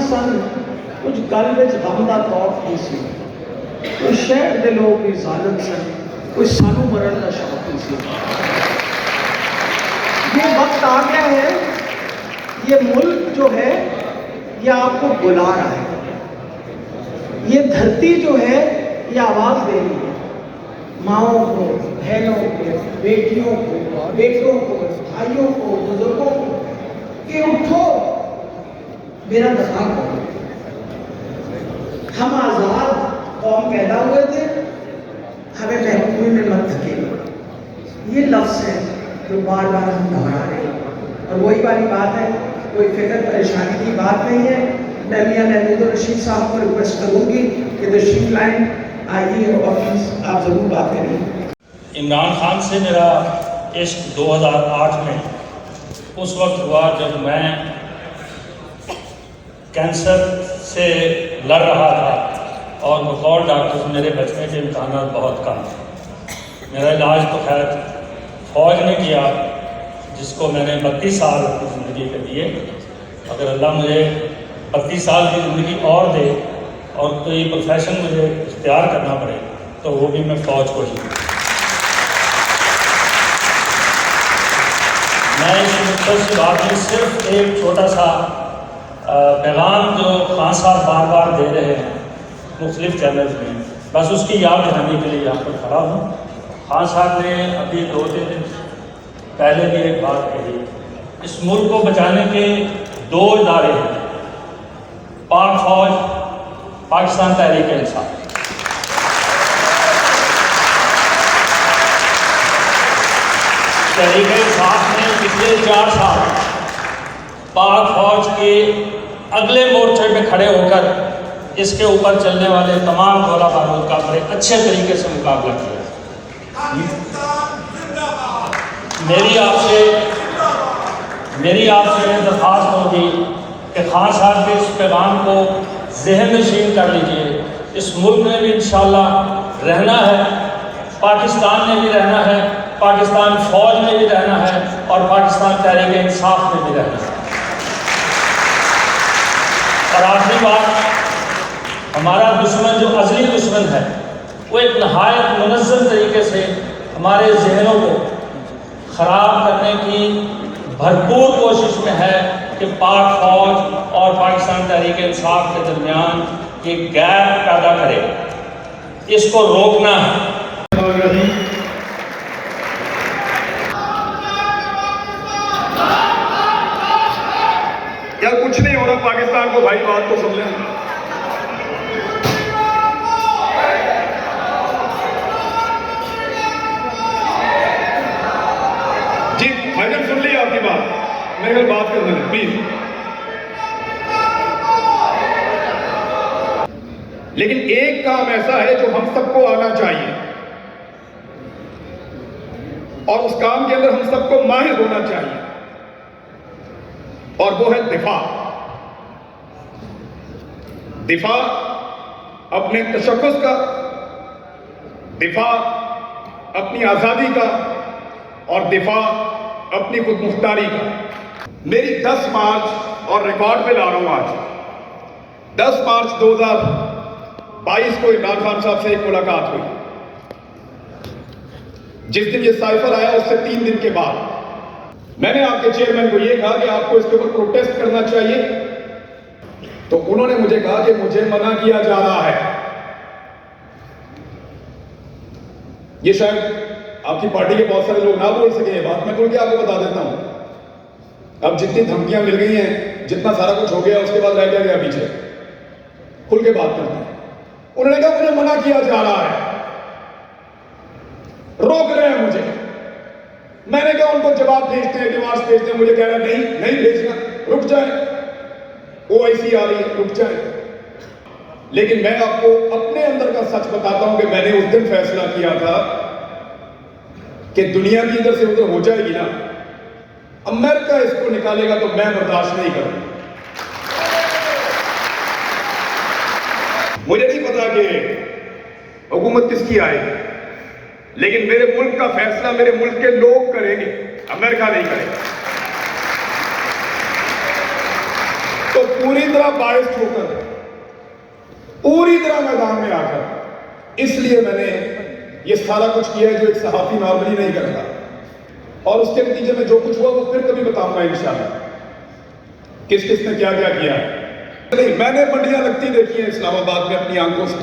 सन कुछ गल विच गम दा खौफ नहीं सी, कोई शहर के लोग भी जालिम सन, कोई सानू मरण का शौक नहीं सी। ये वक्त आ गया है, ये मुल्क जो है ये आपको बुला रहा है, ये धरती जो है ये आवाज दे रही है माओं को, बहनों को, बेटियों को, बेटों को, भाइयों को, बुजुर्गों को कि उठो, मेरा दफा करो। हम आजाद कौम पैदा हुए थे, हमें महकूमी में मत धकेलो। ये लफ्ज है जो बार बार हम दोहरा रहे हैं और वही वाली बात है, कोई फिक्र परेशानी की बात नहीं है। मैं मियां महमूद रशीद साहब को रिक्वेस्ट करूंगी कि तशरीफ लाएं, आइए और प्लीज आप जरूर बात करें। इमरान खान से मेरा इश्क 2008 में उस वक्त हुआ जब मैं कैंसर से लड़ रहा था और बकौल डॉक्टर मेरे बचने के इम्कान बहुत कम थे। मेरा इलाज तो खैर फौज ने किया, जिसको मैंने 32 साल अपनी ज़िंदगी के दिए। अगर अल्लाह मुझे 32 साल की ज़िंदगी और दे और कोई प्रोफेशन मुझे इख्तियार करना पड़े तो वो भी मैं फ़ौज को ही। मैं इस मुख्तसर बात में सिर्फ एक छोटा सा पैगाम जो खान साहब बार बार दे रहे हैं मुख्तलिफ चैनल्स में, बस उसकी याद दिलाने के लिए यहाँ पर खड़ा हूँ। खान साहब ने अभी 2-3 दिन पहले भी एक बात कही, इस मुल्क को बचाने के 2 इदारे हैं, पाक फौज, पाकिस्तान तहरीक इंसाफ। तहरीक इंसाफ ने पिछले 4 साल पाक फौज के अगले मोर्चे पे खड़े होकर इसके ऊपर चलने वाले तमाम गोला बारूद का बड़े अच्छे तरीके से मुकाबला किया। मेरी आपसे दरख्वास्त होगी कि खान साहब के इस पैगाम को ज़हन नशीन कर लीजिए। इस मुल्क में भी इंशाअल्लाह रहना है, पाकिस्तान में भी रहना है, पाकिस्तान फौज में भी रहना है और पाकिस्तान तहरीक इंसाफ में भी रहना है। और आखिरी बात, हमारा दुश्मन जो अज़ली दुश्मन है वो एक नहायत मुनज़्ज़म तरीके से हमारे जहनों को ख़राब करने की भरपूर कोशिश में है कि पाक फौज और पाकिस्तान तहरीक इंसाफ के दरमियान ये गैप पैदा करे। इसको रोकना है। या कुछ नहीं हो रहा पाकिस्तान को, भाई बात को सुन लें। जी भाईजान सुन लिया आपकी बात, मेरे कल बात करने दें प्लीज। लेकिन एक काम ऐसा है जो हम सबको आना चाहिए और उस काम के अंदर हम सबको माहिर होना चाहिए, और वो है दिफा। दिफा अपने तशख्खुस का, दिफा अपनी आज़ादी का और दिफा अपनी खुद मुख्तारी का। मेरी 10 मार्च और रिकॉर्ड पे ला रहा हूं आज, 10 मार्च 2022 को इमरान खान साहब से एक मुलाकात हुई। जिस दिन ये साइफर आया उससे 3 दिन के बाद मैंने आपके चेयरमैन को यह कहा कि आपको इसके ऊपर प्रोटेस्ट करना चाहिए, तो उन्होंने मुझे कहा कि मुझे मना किया जा रहा है। ये शायद आपकी पार्टी के बहुत सारे लोग ना बोल सके ये बात, मैं खुल के आपको बता देता हूं। अब जितनी धमकियां मिल गई हैं, जितना सारा कुछ हो गया, उसके बाद रह गया पीछे, खुल के बात करते हैं। उन्होंने कहा मुझे मना किया जा रहा है, रोक रहे हैं मुझे। मैंने कहा उनको जवाब भेजते हैं, डिमांड्स भेजते हैं, मुझे कह रहे हैं नहीं भेजना, रुक जाए, OIC आ रही है, रुक जाए। लेकिन मैं आपको अपने अंदर का सच बताता हूं कि मैंने उस दिन फैसला किया था कि दुनिया भी इधर से उधर हो जाएगी ना, अमेरिका इसको निकालेगा तो मैं बर्दाश्त नहीं करूंगा। मुझे नहीं पता कि हुकूमत किसकी आएगी, लेकिन मेरे मुल्क का फैसला मेरे मुल्क के लोग करेंगे, अमेरिका नहीं करेगा। पूरी तरह बाइस होकर, पूरी तरह मैदान में आकर, इसलिए मैंने ये सारा कुछ किया है जो एक सहाफी नॉर्मली नहीं करता। और उसके नतीजे में जो कुछ हुआ वो फिर कभी बताऊंगा इंशाल्लाह, किस किस ने क्या क्या किया है। नहीं, मैंने मंडियां लगती देखी हैं इस्लामाबाद में अपनी आंखों से।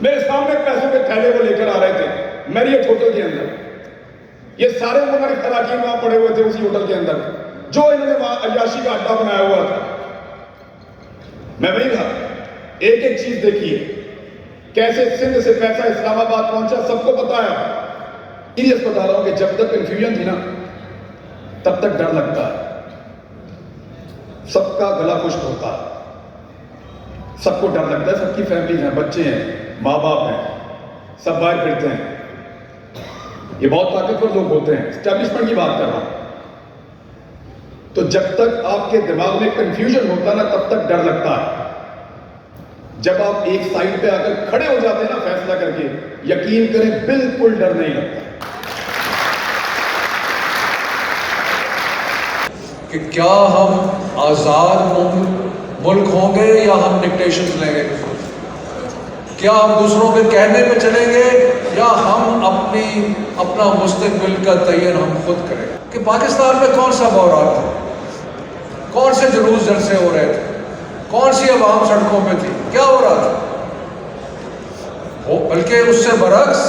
मेरे सामने पैसों के थैले वो लेकर आ रहे थे मैरियट होटल के अंदर। ये सारे मुनरिफ अराकीन वहां पड़े हुए थे उसी होटल के अंदर, जो इन्होंने वहां अय्याशी का अड्डा बनाया हुआ था। मैं वही था, एक एक चीज देखिए, कैसे सिंध से पैसा इस्लामाबाद पहुंचा, सबको पता है। सीरियस बता रहा हूं कि जब तक कंफ्यूजन थी ना, तब तक डर लगता है। सबका गला खुश्क होता है, सबको डर लगता है, सबकी फैमिली हैं, बच्चे हैं, माँ बाप हैं, सब बाहर फिरते हैं। ये बहुत ताकतवर लोग होते हैं, एस्टैब्लिशमेंट की बात कर रहा हूं। तो जब तक आपके दिमाग में कंफ्यूजन होता है ना, तब तक डर लगता है। जब आप एक साइड पे आकर खड़े हो जाते हैं ना फैसला करके, यकीन करें बिल्कुल डर नहीं लगता कि क्या हम आज़ाद मुल्क होंगे या हम डिक्टेशन लेंगे। क्या हम दूसरों के कहने पे चलेंगे या हम अपना मुस्तकबिल का तयन हम खुद करें। कि पाकिस्तान में कौन सा बहरान था, कौन से जुलूस जलसे हो रहे थे, कौन सी आवाम सड़कों पे थी, क्या हो रहा था। बल्कि उससे बरक्स,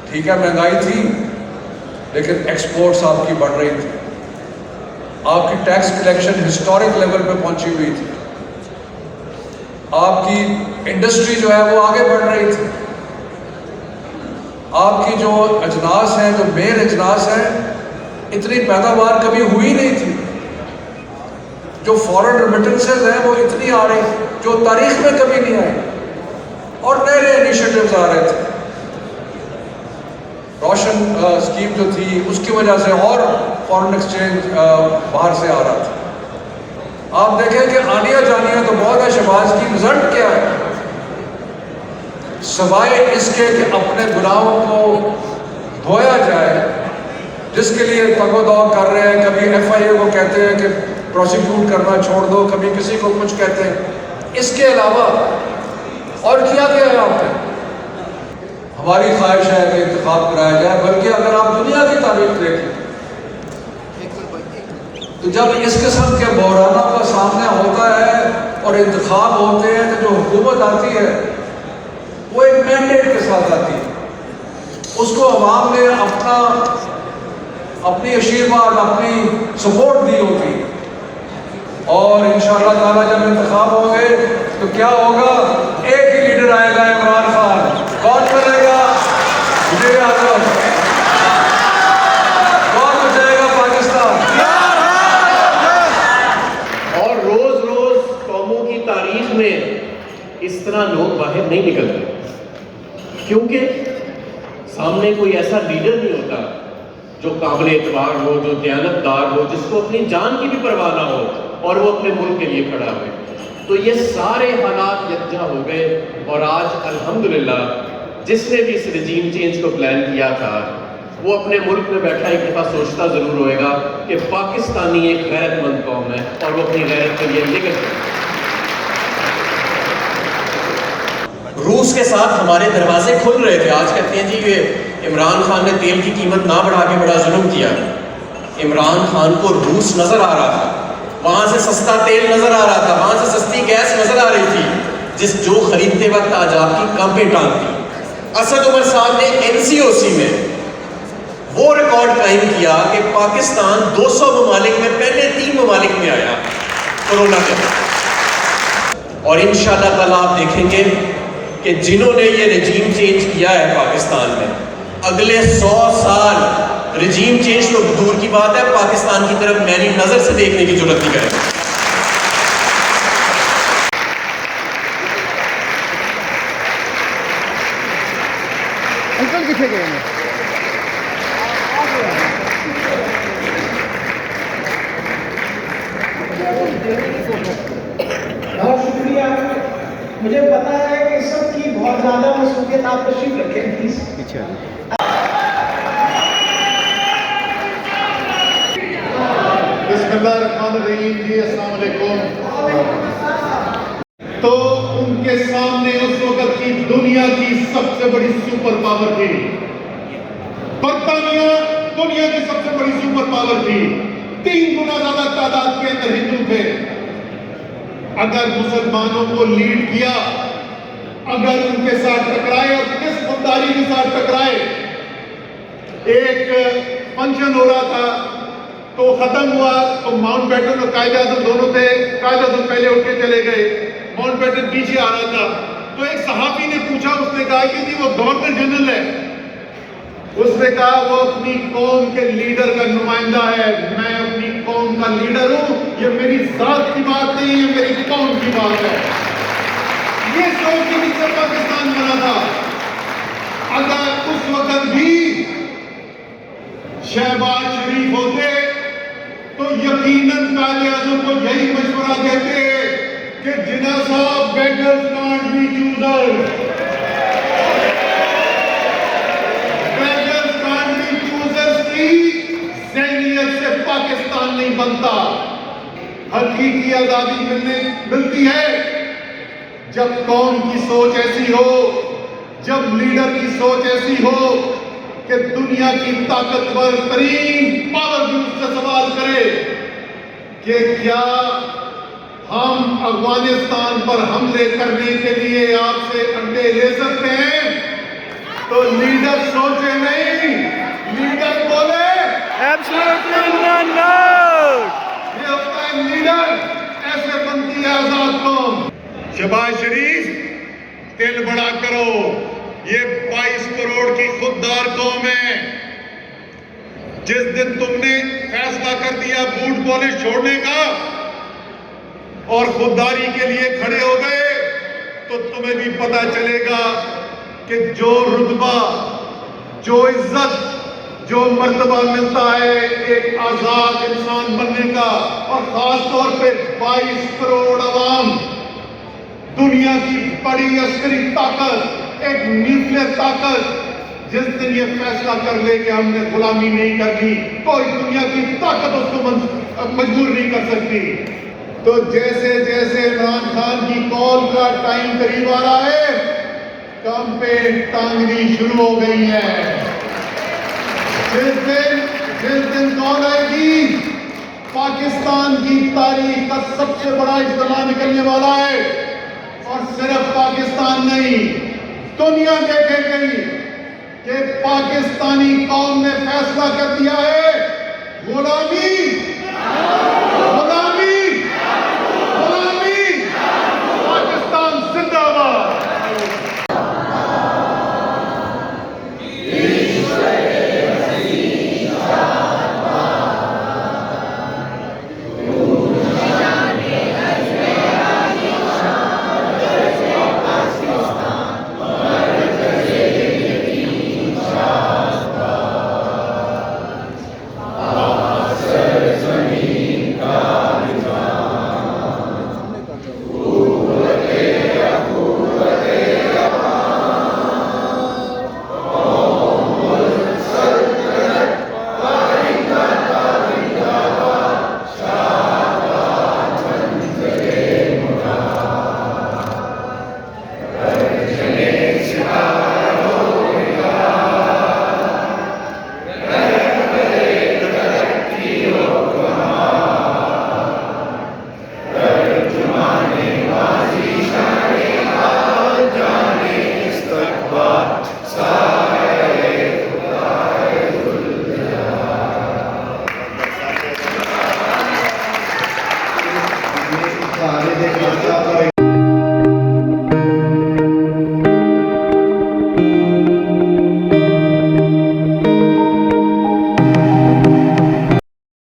ठीक है महंगाई थी लेकिन एक्सपोर्ट्स आपकी बढ़ रही थी, आपकी टैक्स कलेक्शन हिस्टोरिक लेवल पे पहुंची हुई थी, आपकी इंडस्ट्री जो है वो आगे बढ़ रही थी, आपकी जो अजनास हैं, जो मेन अजनास हैं, इतनी पैदावार कभी हुई नहीं थी। जो फॉरेन रेमिटेंसेज हैं वो इतनी आ रही जो तारीख में कभी नहीं आई, और नए नए इनिशिएटिव्स आ रहे थे। रोशन स्कीम जो थी उसकी वजह से और फॉरेन एक्सचेंज बाहर से आ रहा था। आप देखें कि आनिया जानिया तो बहुत है, शहबाज की रिजल्ट क्या है, सवाए इसके कि अपने गुनाहों को धोया जाए, जिसके लिए तगोदौड़ कर रहे हैं। कभी FIA को कहते हैं कि प्रोसिक्यूट करना छोड़ दो, कभी किसी को कुछ कहते हैं। इसके अलावा और क्या क्या है आपने। हमारी ख्वाहिश है कि इंतखाब कराया जाए, बल्कि अगर आप दुनिया की तारीख देखें तो जब इस किस्म के बहरानों का सामना होता है और इंतखाब होते हैं, तो जो हुकूमत आती है वो एक मैंडेट के साथ आती है। उसको अवाम ने अपनी आशीर्वाद, अपनी सपोर्ट दी होती है। और इंशाअल्लाह ताला जब इंतखाब होंगे तो क्या होगा, एक ही लीडर आएगा, इमरान खान। कौन बनेगा? वज़ीर आज़म। कौन बचाएगा पाकिस्तान? और रोज रोज कौमों की तारीख में इस तरह लोग बाहर नहीं निकलते, क्योंकि सामने कोई ऐसा लीडर नहीं होता जो काबिल एतबार हो, जो दयानतदार हो, जिसको अपनी जान की भी परवाह ना हो और वो अपने मुल्क के लिए खड़ा हो। तो ये सारे हालात यकजा हो गए और आज अल्हम्दुलिल्लाह जिसने भी इस रजीम चेंज को प्लान किया था वो अपने मुल्क में बैठा एक दफ़ा सोचता ज़रूर होएगा कि पाकिस्तानी एक गैरतमंद कौम है और वो अपनी गैरत के लिए निकल गए। रूस के साथ हमारे दरवाजे खुल रहे थे। आज कहते हैं जी ये इमरान खान ने तेल की कीमत ना बढ़ा के बड़ा जुल्म किया। इमरान खान को रूस नजर आ रहा था, वहां से सस्ता तेल नजर आ रहा था, वहां से सस्ती गैस नजर आ रही थी, जो खरीदते वक्त आज आपकी कांपें टांगती। असद उमर साहब ने NCOC में वो रिकॉर्ड कायम किया कि पाकिस्तान 200 ममालिक में पहले 3 ममालिक में आया कोरोना के। और इंशाअल्लाह ताला आप देखेंगे कि जिन्होंने ये रजीम चेंज किया है पाकिस्तान में, अगले 100 साल रजीम चेंज तो दूर की बात है, पाकिस्तान की तरफ मैनी नजर से देखने की जरूरत नहीं करेगा। अंकल किथे गए हैं? बहुत शुक्रिया। मुझे पता है कि सबकी बहुत ज़्यादा मसरूफियत, आप तशरीफ रखें प्लीज। बिस्मिल्लाह। बिस्मिल्लाह रहमान रहीम जी, अस्सलाम वालेकुम। तो उनके सामने उस वक्त की दुनिया की सबसे बड़ी सुपर पावर थी। बर्तानिया दुनिया की सबसे बड़ी सुपर पावर थी। 3 गुना ज्यादा तादाद के अंदर हिंदू थे। अगर मुसलमानों को लीड किया, अगर उनके साथ टकराए और किस खुददारी के साथ टकराए। एक फंक्शन हो रहा था तो खत्म हुआ तो माउंटबेटन और कायदे आजम दोनों थे। कायदे आजम पहले उठ के चले गए, माउंटबेटन पीछे आ रहा था। तो एक सहाबी ने पूछा, उसने कहा कि जी वो गवर्नर जनरल है। उसने कहा वो अपनी कौम के लीडर का नुमाइंदा है, मैं अपनी कौम का लीडर हूं, ये मेरी जात की बात नहीं है, मेरी कौम की बात है। ये सोच के नीचे पाकिस्तान बना था। अगर उस वक्त भी शहबाज शरीफ होते तो यकीनन कायदे आजम को यही मशवरा देते कि जिन्ना साहब beggars can't be choosers, beggars can't be choosers की ज़हनियत से पाकिस्तान नहीं बनता। हकीकी आजादी मिलती है जब कौम की सोच ऐसी हो, जब लीडर की सोच ऐसी हो कि दुनिया की ताकतवर तरीन पावर भी उससे सवाल करे कि क्या हम अफगानिस्तान पर हमले करने के लिए आपसे अंडे ले सकते हैं। तो लीडर सोचे नहीं, लीडर बोले Absolutely not. ये होता है लीडर। ऐसे बनती है आजाद कौम। शहबाज शरीफ दिल बड़ा करो, ये 22 करोड़ की खुददार कौम है। जिस दिन तुमने फैसला कर दिया बूट पॉलिश छोड़ने का और खुददारी के लिए खड़े हो गए तो तुम्हें भी पता चलेगा कि जो रुतबा, जो इज्जत, जो मर्तबा मिलता है एक आजाद इंसान बनने का, और खास तौर पे 22 करोड़ अवाम, दुनिया की बड़ी अस्करी ताकत, एक न्यूक्लियर ताकत, जिस दिन ये फैसला कर ले कि हमने गुलामी नहीं करनी, कोई दुनिया की ताकत उसको मजबूर नहीं कर सकती। तो जैसे जैसे इमरान खान की कॉल का टाइम करीब आ रहा है, कैंपेन टांगनी शुरू हो गई है। जिस दिन कॉल आएगी, पाकिस्तान की तारीख का सबसे बड़ा इज्तिमा निकलने वाला है। और सिर्फ पाकिस्तान नहीं, दुनिया देखेगी कि पाकिस्तानी कौम ने फैसला कर दिया है गुलामी, गुलामी, गुलामी, पाकिस्तान जिंदाबाद। आगे देखना चाहता